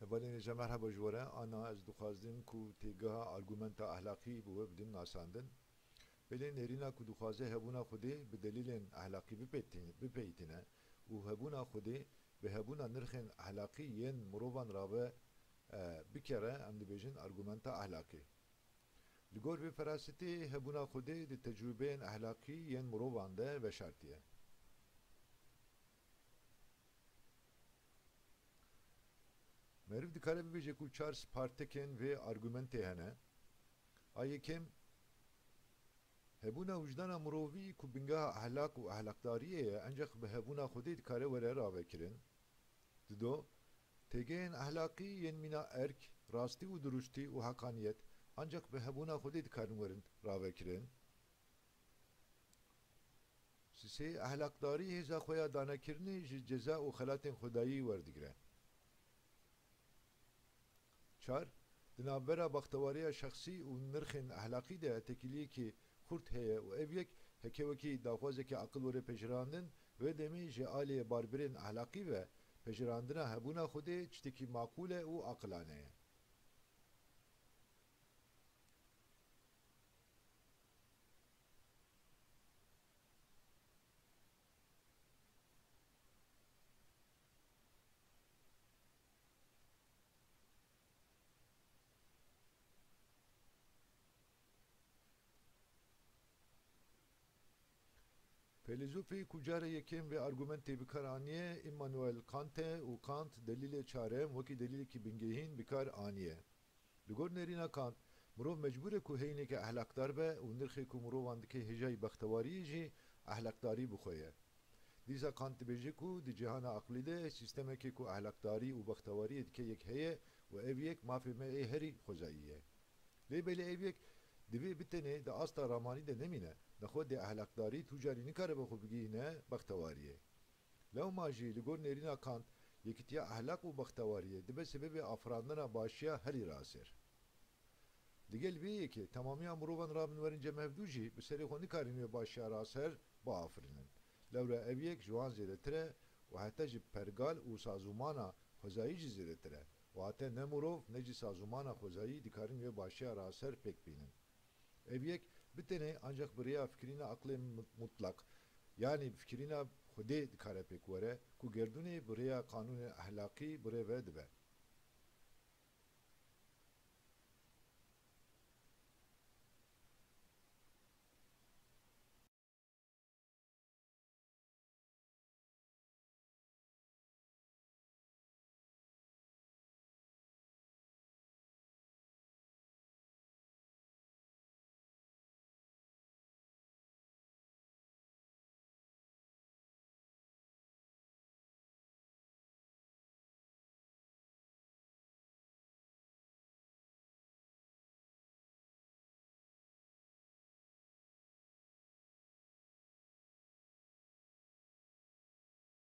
Evelên merhaba ji we re ana ez dixwazim ku têgeha argûmenta ehlaqî bi we bidin nasandin. Belê nêrîna ku dixwaze hebûna Xwedê bi delîlên ehlaqî bipeytîne û hebûna Xwedê bi hebûna nirxên ehlaqî yên mirovan re ve bikere em dibêjin argûmenta ehlaqî. Li gor vê ferasitê hebûna Xwedê di tecrübeyên ehlaqî yên mirovan de veşartiye. Meriv dikare bibêje ku çar spartekên vê argûmentê hene. A yekem hebûna wijdana mirovî ku bingeha ehlaq û ehlaqdariyê ye ancak bi hebûna Xwedê dikare were ravekirin. Dido, têgehên ehlaqî yên mîna erk, rastî û durustî û heqaniyet ancak bi hebûna Xwedê dikarin werin ravekirin. Sisê ehlaqdarî hêza xwe ya danekirinê ji ceza û xelatên xwedayî werdigire. Çar, di navbera baxtewariya şexsî û nirxên ehlaqî de tekiliyekî xurt heye û ev yek hekevekî daxwazekî aqil were pejirandin vê demê ji aliyê barbirên ehlaqî ve pejirandina hebûna Xwedê tiştekî maqûl e û aqilane ye. Filozofê ku care yekem vê argûmentê bikar aniye Immanuel Kantê û Kant delîlê çarem wekî delîlekî bingehîn bikar aniye. Li gor nêrîna Kant, mirov mecbûr e ku heyneke ehlaqdar be û nirxê ku mirovan dike hêjayî bextewariyê jî ehlaqdarî bixweye. Dîsa Kant dibêje ku di cîhana aqlî de sîstemekê ku ehlaqdarî û bextewariyê dike yek heye û ev yek mafê me ê herî xwezayî ye. Lê belê ev yek divê bitenê di asta ramanî de nemîne. Nexwe de ehlaqdarî tu carî nikare be xwe bigihîne bextewariyê. Lewma jî li gor nêrîna Kant yekîtiya ehlaq û bextewariyê dibe sebebê afirandina başiya herî raser. Digel vê yekê temamiya mirovan rabin werin cemevdû jî bi serê xwe nikarin wê başiya raser biafirînin. Lewre ev yek ji wan zêdetir e û heta ji pergal û sazûmana xwezayî jî zêdetir e û heta ne mirov ne jî sazûmana xwezayî dikarin wê başiya raser pêk bînin. Ev yek bitene ancak bi rêya fikirîna aqlê mutlak yani fikirîna Xwedê dikare pêk were ku gerdûnê bi rêya qanûnên ehlaqî birêve dibe.